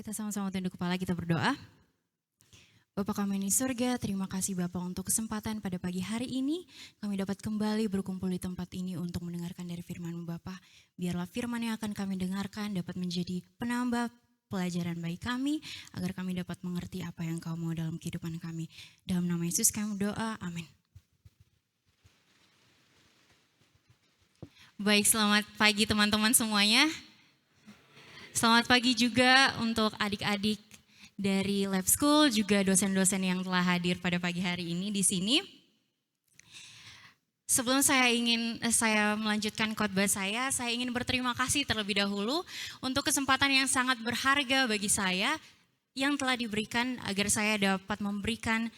Kita sama-sama tunduk kepala, kita berdoa. Bapa kami di surga, terima kasih Bapa untuk kesempatan pada pagi hari ini. Kami dapat kembali berkumpul di tempat ini untuk mendengarkan dari firman-Mu Bapa. Biarlah firman yang akan kami dengarkan dapat menjadi penambah pelajaran bagi kami, agar kami dapat mengerti apa yang Kau mau dalam kehidupan kami. Dalam nama Yesus kami berdoa, amin. Baik, selamat pagi teman-teman semuanya. Selamat pagi juga untuk adik-adik dari Lab School, juga dosen-dosen yang telah hadir pada pagi hari ini di sini. Sebelum saya melanjutkan khotbah saya ingin berterima kasih terlebih dahulu untuk kesempatan yang sangat berharga bagi saya yang telah diberikan agar saya dapat memberikan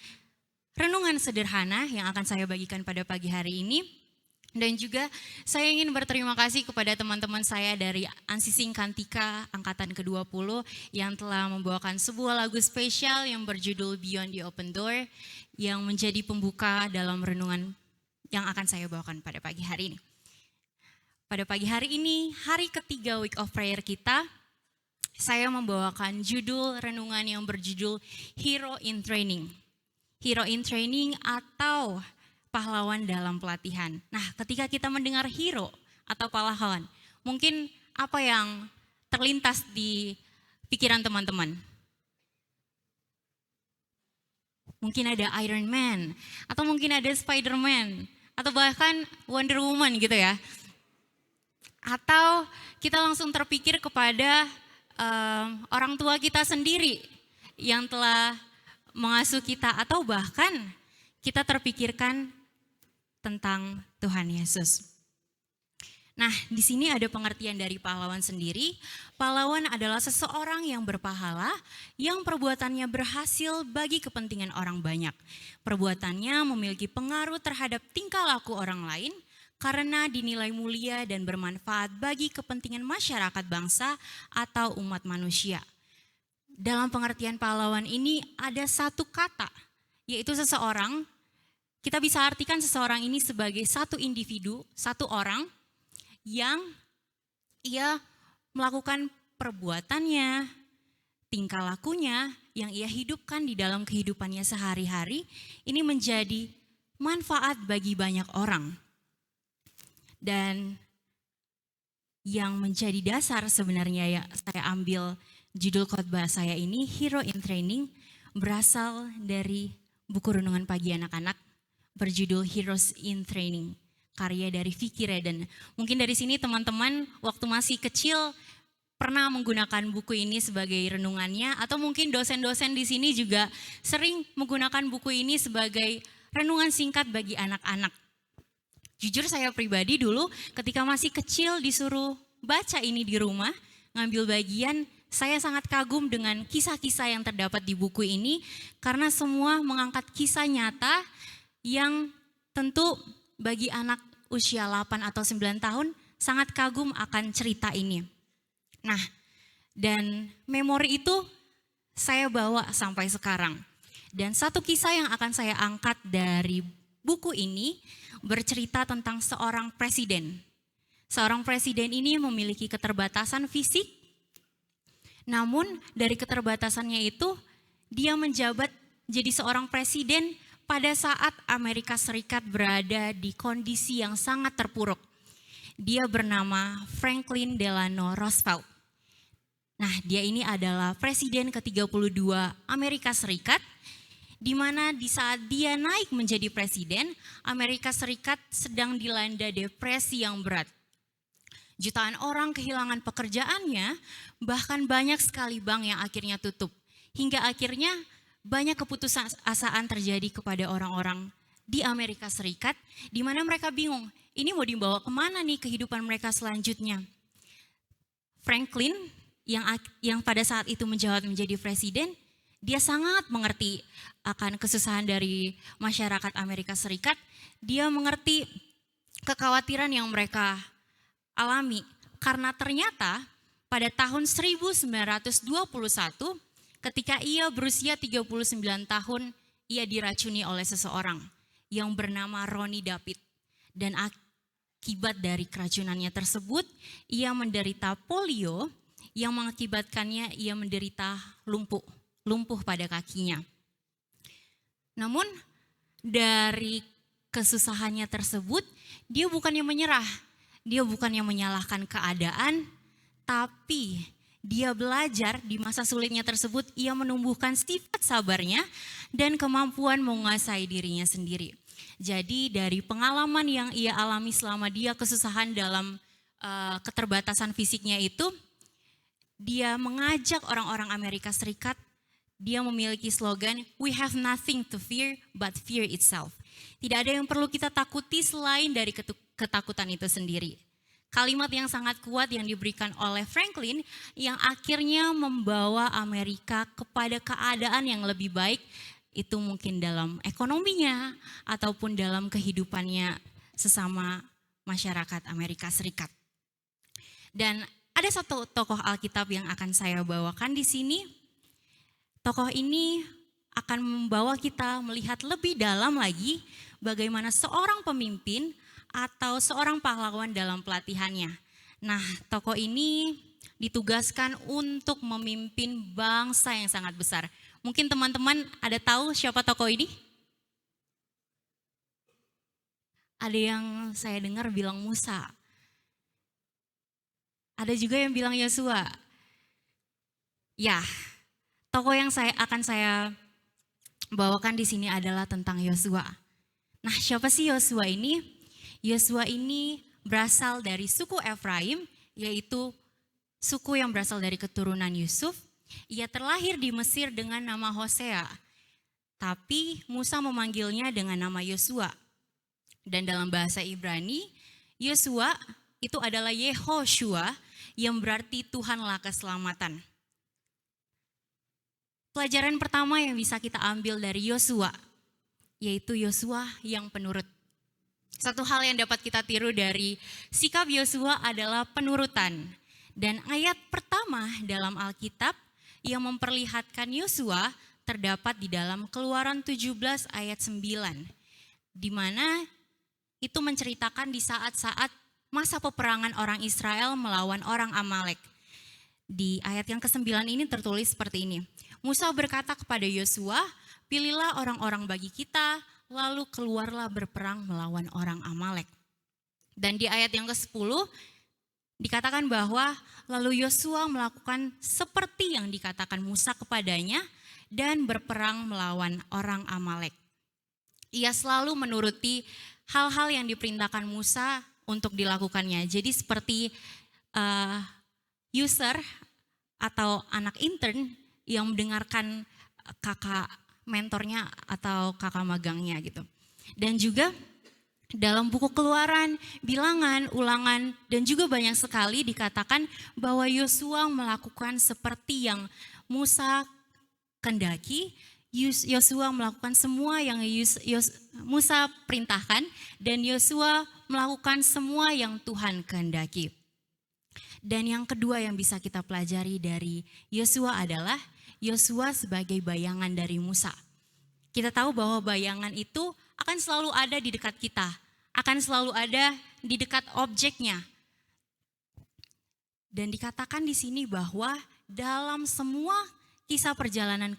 renungan sederhana yang akan saya bagikan pada pagi hari ini. Dan juga saya ingin berterima kasih kepada teman-teman saya dari Ansi Singkantika angkatan ke-20 yang telah membawakan sebuah lagu spesial yang berjudul Beyond the Open Door yang menjadi pembuka dalam renungan yang akan saya bawakan pada pagi hari ini. Pada pagi hari ini, hari ketiga Week of Prayer kita, saya membawakan judul renungan yang berjudul Hero in Training. Hero in Training atau pahlawan dalam pelatihan. Nah, ketika kita mendengar hero atau pahlawan, mungkin apa yang terlintas di pikiran teman-teman? Mungkin ada Iron Man, atau mungkin ada Spider-Man, atau bahkan Wonder Woman gitu ya. Atau kita langsung terpikir kepada orang tua kita sendiri yang telah mengasuh kita, atau bahkan kita terpikirkan tentang Tuhan Yesus. Nah, di sini ada pengertian dari pahlawan sendiri. Pahlawan adalah seseorang yang berpahala, yang perbuatannya berhasil bagi kepentingan orang banyak. Perbuatannya memiliki pengaruh terhadap tingkah laku orang lain, karena dinilai mulia dan bermanfaat bagi kepentingan masyarakat bangsa atau umat manusia. Dalam pengertian pahlawan ini ada satu kata, yaitu seseorang. Kita bisa artikan seseorang ini sebagai satu individu, satu orang yang ia melakukan perbuatannya, tingkah lakunya yang ia hidupkan di dalam kehidupannya sehari-hari, ini menjadi manfaat bagi banyak orang. Dan yang menjadi dasar sebenarnya ya saya ambil judul khotbah saya ini, Hero in Training, berasal dari buku renungan pagi anak-anak berjudul Heroes in Training, karya dari Vicky Redden. Mungkin dari sini teman-teman waktu masih kecil pernah menggunakan buku ini sebagai renungannya, atau mungkin dosen-dosen di sini juga sering menggunakan buku ini sebagai renungan singkat bagi anak-anak. Jujur saya pribadi dulu ketika masih kecil disuruh baca ini di rumah, ngambil bagian, saya sangat kagum dengan kisah-kisah yang terdapat di buku ini karena semua mengangkat kisah nyata yang tentu bagi anak usia 8 atau 9 tahun sangat kagum akan cerita ini. Nah, dan memori itu saya bawa sampai sekarang. Dan satu kisah yang akan saya angkat dari buku ini bercerita tentang seorang presiden. Seorang presiden ini memiliki keterbatasan fisik, namun dari keterbatasannya itu dia menjabat jadi seorang presiden pada saat Amerika Serikat berada di kondisi yang sangat terpuruk. Dia bernama Franklin Delano Roosevelt. Nah, dia ini adalah presiden ke-32 Amerika Serikat, di mana di saat dia naik menjadi presiden, Amerika Serikat sedang dilanda depresi yang berat. Jutaan orang kehilangan pekerjaannya, bahkan banyak sekali bank yang akhirnya tutup. Hingga akhirnya banyak keputusasaan terjadi kepada orang-orang di Amerika Serikat, di mana mereka bingung, ini mau dibawa kemana nih kehidupan mereka selanjutnya. Franklin yang pada saat itu menjabat menjadi presiden, dia sangat mengerti akan kesusahan dari masyarakat Amerika Serikat. Dia mengerti kekhawatiran yang mereka alami, karena ternyata pada tahun 1921, ketika ia berusia 39 tahun, ia diracuni oleh seseorang yang bernama Ronnie David. Dan akibat dari keracunannya tersebut, ia menderita polio yang mengakibatkannya ia menderita lumpuh pada kakinya. Namun dari kesusahannya tersebut, dia bukannya menyerah, dia bukannya menyalahkan keadaan, tapi dia belajar di masa sulitnya tersebut, ia menumbuhkan sifat sabarnya dan kemampuan menguasai dirinya sendiri. Jadi dari pengalaman yang ia alami selama dia kesusahan dalam keterbatasan fisiknya itu, dia mengajak orang-orang Amerika Serikat, dia memiliki slogan, "We have nothing to fear but fear itself." Tidak ada yang perlu kita takuti selain dari ketakutan itu sendiri. Kalimat yang sangat kuat yang diberikan oleh Franklin yang akhirnya membawa Amerika kepada keadaan yang lebih baik, itu mungkin dalam ekonominya ataupun dalam kehidupannya sesama masyarakat Amerika Serikat. Dan ada satu tokoh Alkitab yang akan saya bawakan di sini. Tokoh ini akan membawa kita melihat lebih dalam lagi bagaimana seorang pemimpin atau seorang pahlawan dalam pelatihannya. Nah, tokoh ini ditugaskan untuk memimpin bangsa yang sangat besar. Mungkin teman-teman ada tahu siapa tokoh ini? Ada yang saya dengar bilang Musa. Ada juga yang bilang Yosua. Ya, tokoh yang akan saya bawakan di sini adalah tentang Yosua. Nah, siapa sih Yosua ini? Yosua ini berasal dari suku Efraim, yaitu suku yang berasal dari keturunan Yusuf. Ia terlahir di Mesir dengan nama Hosea, tapi Musa memanggilnya dengan nama Yosua. Dan dalam bahasa Ibrani, Yosua itu adalah Yehoshua yang berarti Tuhanlah keselamatan. Pelajaran pertama yang bisa kita ambil dari Yosua, yaitu Yosua yang penurut. Satu hal yang dapat kita tiru dari sikap Yosua adalah penurutan. Dan ayat pertama dalam Alkitab yang memperlihatkan Yosua terdapat di dalam Keluaran 17 ayat 9. Di mana itu menceritakan di saat-saat masa peperangan orang Israel melawan orang Amalek. Di ayat yang ke-9 ini tertulis seperti ini. Musa berkata kepada Yosua, "Pilihlah orang-orang bagi kita, lalu keluarlah berperang melawan orang Amalek." Dan di ayat yang ke-10 dikatakan bahwa lalu Yosua melakukan seperti yang dikatakan Musa kepadanya dan berperang melawan orang Amalek. Ia selalu menuruti hal-hal yang diperintahkan Musa untuk dilakukannya. Jadi seperti user atau anak intern yang mendengarkan kakak mentornya atau kakak magangnya gitu. Dan juga dalam buku Keluaran, Bilangan, Ulangan, dan juga banyak sekali dikatakan bahwa Yosua melakukan seperti yang Musa kendaki. Yosua melakukan semua yang Musa perintahkan, dan Yosua melakukan semua yang Tuhan kehendaki. Dan yang kedua yang bisa kita pelajari dari Yosua adalah Yosua sebagai bayangan dari Musa. Kita tahu bahwa bayangan itu akan selalu ada di dekat kita, akan selalu ada di dekat objeknya. Dan dikatakan di sini bahwa dalam semua kisah perjalanan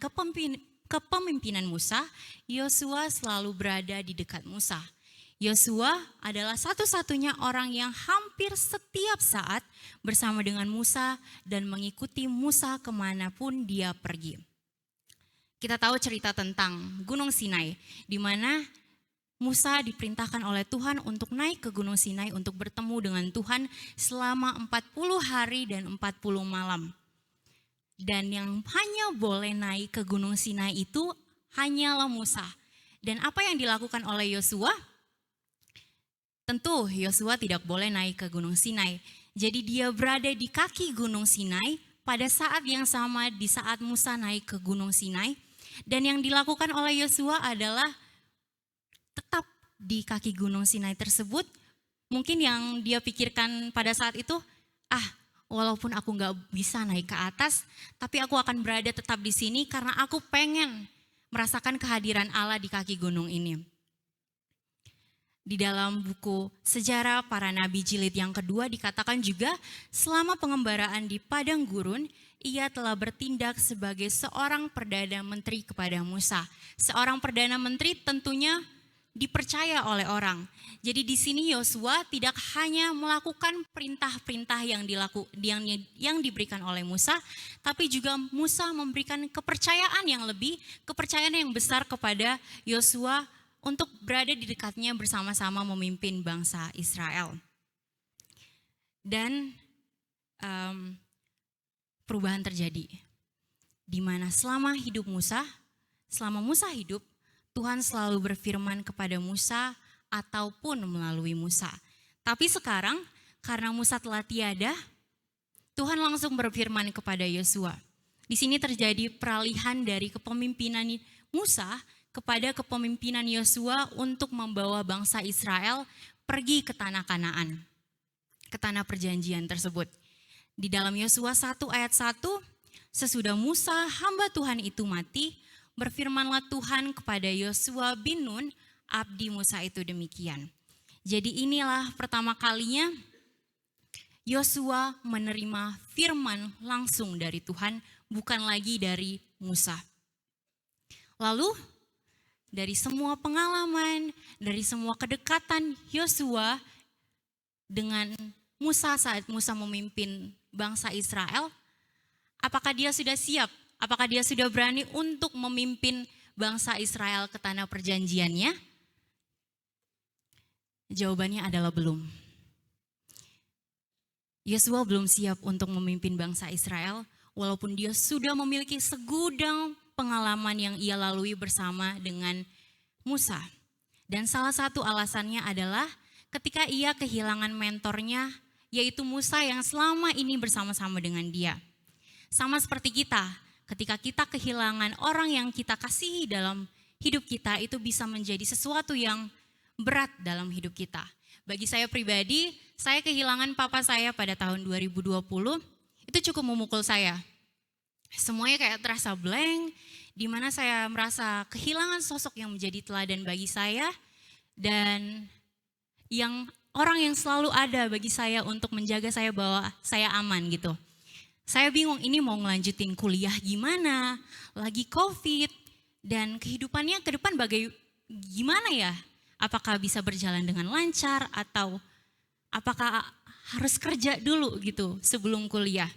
kepemimpinan Musa, Yosua selalu berada di dekat Musa. Yosua adalah satu-satunya orang yang hampir setiap saat bersama dengan Musa dan mengikuti Musa kemanapun dia pergi. Kita tahu cerita tentang Gunung Sinai, di mana Musa diperintahkan oleh Tuhan untuk naik ke Gunung Sinai untuk bertemu dengan Tuhan selama 40 hari dan 40 malam. Dan yang hanya boleh naik ke Gunung Sinai itu hanyalah Musa. Dan apa yang dilakukan oleh Yosua? Tentu Yosua tidak boleh naik ke Gunung Sinai. Jadi dia berada di kaki Gunung Sinai pada saat yang sama di saat Musa naik ke Gunung Sinai. Dan yang dilakukan oleh Yosua adalah tetap di kaki Gunung Sinai tersebut. Mungkin yang dia pikirkan pada saat itu, walaupun aku gak bisa naik ke atas, tapi aku akan berada tetap di sini karena aku pengen merasakan kehadiran Allah di kaki gunung ini. Di dalam buku Sejarah Para Nabi jilid yang kedua dikatakan juga selama pengembaraan di padang gurun, ia telah bertindak sebagai seorang perdana menteri kepada Musa. Seorang perdana menteri tentunya dipercaya oleh orang. Jadi di sini Yosua tidak hanya melakukan perintah-perintah yang diberikan oleh Musa, tapi juga Musa memberikan kepercayaan yang lebih, kepercayaan yang besar kepada Yosua untuk berada di dekatnya bersama-sama memimpin bangsa Israel. Dan perubahan terjadi, di mana selama Musa hidup, Tuhan selalu berfirman kepada Musa ataupun melalui Musa. Tapi sekarang karena Musa telah tiada, Tuhan langsung berfirman kepada Yosua. Di sini terjadi peralihan dari kepemimpinan Musa kepada kepemimpinan Yosua untuk membawa bangsa Israel pergi ke tanah Kanaan, ke tanah perjanjian tersebut. Di dalam Yosua 1 ayat 1, sesudah Musa hamba Tuhan itu mati, berfirmanlah Tuhan kepada Yosua bin Nun, abdi Musa itu demikian. Jadi inilah pertama kalinya Yosua menerima firman langsung dari Tuhan, bukan lagi dari Musa. Lalu dari semua pengalaman, dari semua kedekatan Yosua dengan Musa saat Musa memimpin bangsa Israel, apakah dia sudah siap? Apakah dia sudah berani untuk memimpin bangsa Israel ke tanah perjanjiannya? Jawabannya adalah belum. Yosua belum siap untuk memimpin bangsa Israel, walaupun dia sudah memiliki segudang pengalaman yang ia lalui bersama dengan Musa. Dan salah satu alasannya adalah ketika ia kehilangan mentornya, yaitu Musa yang selama ini bersama-sama dengan dia. Sama seperti kita, ketika kita kehilangan orang yang kita kasihi dalam hidup kita, itu bisa menjadi sesuatu yang berat dalam hidup kita. Bagi saya pribadi, saya kehilangan papa saya pada tahun 2020, itu cukup memukul saya. Semuanya kayak terasa blank, di mana saya merasa kehilangan sosok yang menjadi teladan bagi saya, dan orang yang selalu ada bagi saya untuk menjaga saya bahwa saya aman gitu. Saya bingung ini mau ngelanjutin kuliah gimana, lagi COVID, dan kehidupannya ke depan gimana ya? Apakah bisa berjalan dengan lancar atau apakah harus kerja dulu gitu sebelum kuliah?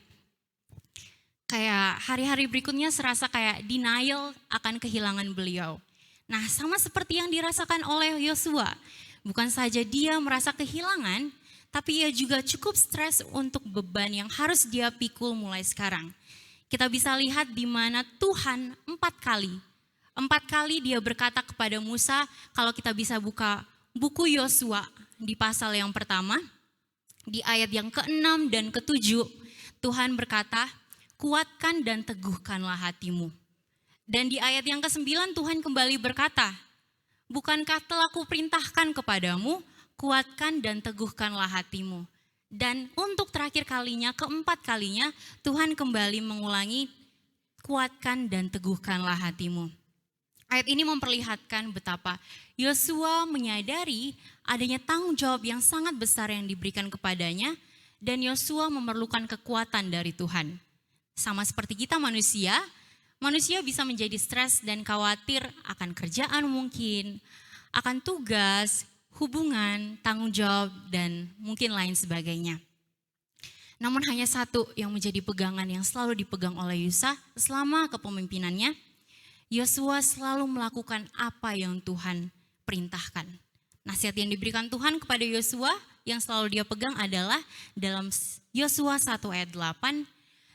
Kayak hari-hari berikutnya serasa kayak denial akan kehilangan beliau. Nah, sama seperti yang dirasakan oleh Yosua. Bukan saja dia merasa kehilangan, tapi ia juga cukup stres untuk beban yang harus dia pikul mulai sekarang. Kita bisa lihat di mana Tuhan 4 kali dia berkata kepada Musa, kalau kita bisa buka buku Yosua di pasal yang pertama, di ayat yang ke-6 dan ke-7, Tuhan berkata, kuatkan dan teguhkanlah hatimu. Dan di ayat yang ke-9 Tuhan kembali berkata, bukankah telah kuperintahkan kepadamu, kuatkan dan teguhkanlah hatimu. Dan untuk terakhir kalinya, keempat kalinya, Tuhan kembali mengulangi, kuatkan dan teguhkanlah hatimu. Ayat ini memperlihatkan betapa Yosua menyadari adanya tanggung jawab yang sangat besar yang diberikan kepadanya, dan Yosua memerlukan kekuatan dari Tuhan. Sama seperti kita manusia bisa menjadi stres dan khawatir akan kerjaan mungkin, akan tugas, hubungan, tanggung jawab, dan mungkin lain sebagainya. Namun hanya satu yang menjadi pegangan yang selalu dipegang oleh Yosua selama kepemimpinannya, Yosua selalu melakukan apa yang Tuhan perintahkan. Nasihat yang diberikan Tuhan kepada Yosua yang selalu dia pegang adalah dalam Yosua 1 ayat 8,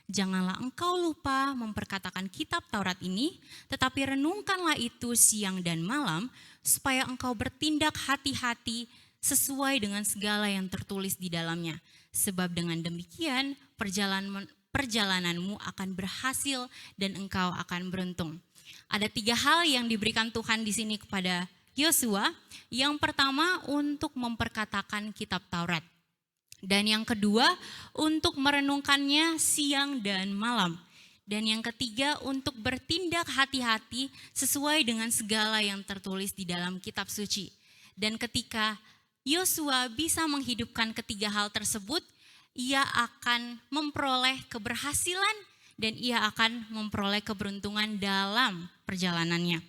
janganlah engkau lupa memperkatakan kitab Taurat ini, tetapi renungkanlah itu siang dan malam, supaya engkau bertindak hati-hati sesuai dengan segala yang tertulis di dalamnya. Sebab dengan demikian perjalananmu akan berhasil dan engkau akan beruntung. Ada 3 hal yang diberikan Tuhan di sini kepada Yosua. Yang pertama untuk memperkatakan kitab Taurat. Dan yang kedua untuk merenungkannya siang dan malam. Dan yang ketiga untuk bertindak hati-hati sesuai dengan segala yang tertulis di dalam kitab suci. Dan ketika Yosua bisa menghidupkan ketiga hal tersebut, ia akan memperoleh keberhasilan dan ia akan memperoleh keberuntungan dalam perjalanannya.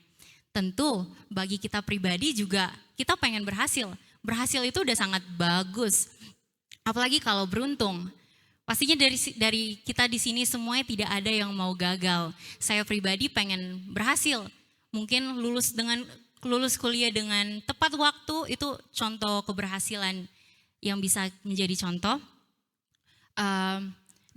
Tentu bagi kita pribadi juga kita pengen berhasil. Berhasil itu udah sangat bagus. Apalagi kalau beruntung. Pastinya dari kita di sini semuanya tidak ada yang mau gagal. Saya pribadi pengen berhasil. Mungkin lulus kuliah dengan tepat waktu itu contoh keberhasilan yang bisa menjadi contoh.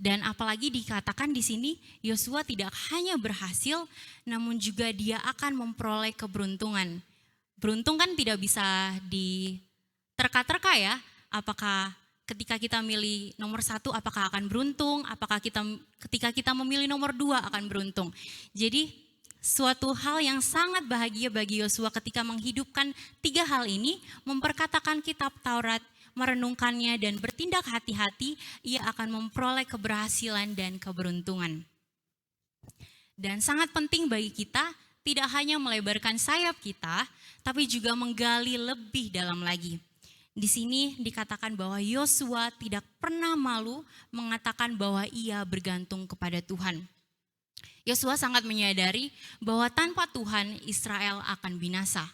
Dan apalagi dikatakan di sini Yosua tidak hanya berhasil, namun juga dia akan memperoleh keberuntungan. Beruntung kan tidak bisa diterka-terka ya. Apakah ketika kita milih nomor 1 apakah akan beruntung? Apakah ketika kita memilih nomor 2 akan beruntung? Jadi suatu hal yang sangat bahagia bagi Yosua ketika menghidupkan 3 hal ini, memperkatakan kitab Taurat, merenungkannya dan bertindak hati-hati, ia akan memperoleh keberhasilan dan keberuntungan. Dan sangat penting bagi kita tidak hanya melebarkan sayap kita, tapi juga menggali lebih dalam lagi. Di sini dikatakan bahwa Yosua tidak pernah malu mengatakan bahwa ia bergantung kepada Tuhan. Yosua sangat menyadari bahwa tanpa Tuhan Israel akan binasa.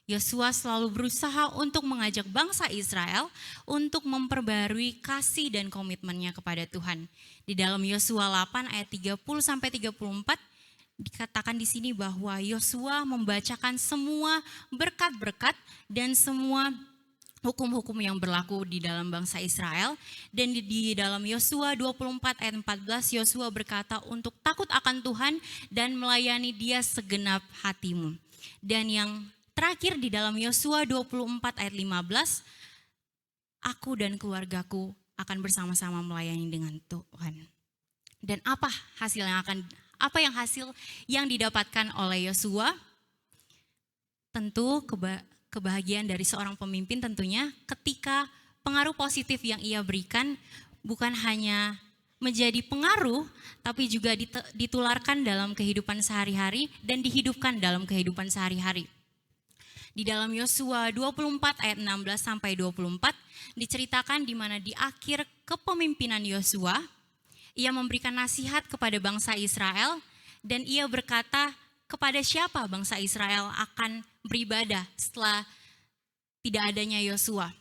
Yosua selalu berusaha untuk mengajak bangsa Israel untuk memperbarui kasih dan komitmennya kepada Tuhan. Di dalam Yosua 8 ayat 30-34 dikatakan di sini bahwa Yosua membacakan semua berkat-berkat dan semua hukum-hukum yang berlaku di dalam bangsa Israel. Dan di dalam Yosua 24 ayat 14 Yosua berkata untuk takut akan Tuhan dan melayani Dia segenap hatimu. Dan yang terakhir di dalam Yosua 24 ayat 15, aku dan keluargaku akan bersama-sama melayani dengan Tuhan. Dan apa hasil yang didapatkan oleh Yosua? Tentu kebahagiaan dari seorang pemimpin tentunya ketika pengaruh positif yang ia berikan bukan hanya menjadi pengaruh, tapi juga ditularkan dalam kehidupan sehari-hari dan dihidupkan dalam kehidupan sehari-hari. Di dalam Yosua 24 ayat 16 sampai 24 diceritakan di mana di akhir kepemimpinan Yosua, ia memberikan nasihat kepada bangsa Israel dan ia berkata kepada siapa bangsa Israel akan beribadah setelah tidak adanya Yosua.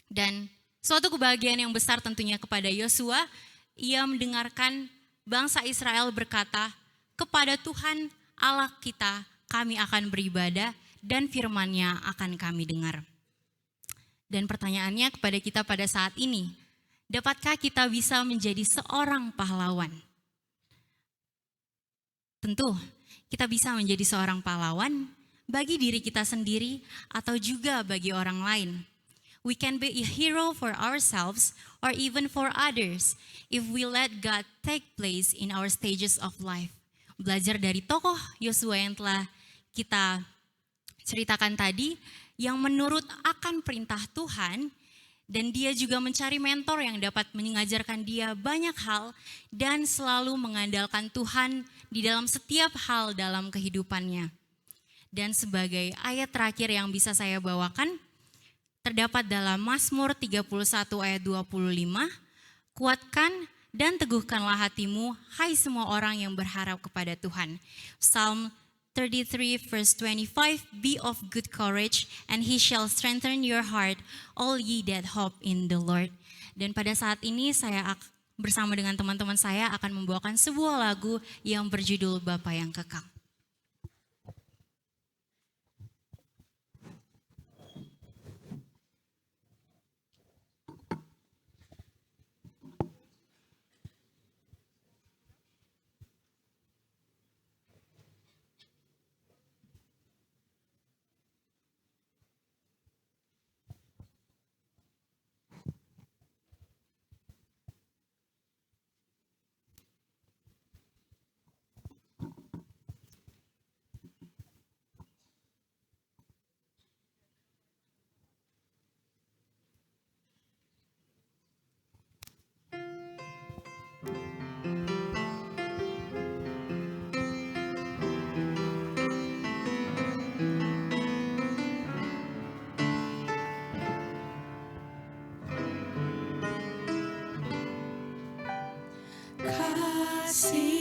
Dan suatu kebahagiaan yang besar tentunya kepada Yosua, ia mendengarkan bangsa Israel berkata, kepada Tuhan Allah kita kami akan beribadah dan firman-Nya akan kami dengar. Dan pertanyaannya kepada kita pada saat ini, dapatkah kita bisa menjadi seorang pahlawan? Tentu, kita bisa menjadi seorang pahlawan bagi diri kita sendiri atau juga bagi orang lain. We can be a hero for ourselves or even for others if we let God take place in our stages of life. Belajar dari tokoh Yosua yang telah kita ceritakan tadi, yang menurut akan perintah Tuhan, dan dia juga mencari mentor yang dapat mengajarkan dia banyak hal dan selalu mengandalkan Tuhan di dalam setiap hal dalam kehidupannya. Dan sebagai ayat terakhir yang bisa saya bawakan, terdapat dalam Mazmur 31 ayat 25, kuatkan dan teguhkanlah hatimu, hai semua orang yang berharap kepada Tuhan. Psalm 33 verse 25, be of good courage and he shall strengthen your heart, all ye that hope in the Lord. Dan pada saat ini saya bersama dengan teman-teman saya akan membawakan sebuah lagu yang berjudul Bapa yang Kekal. kasih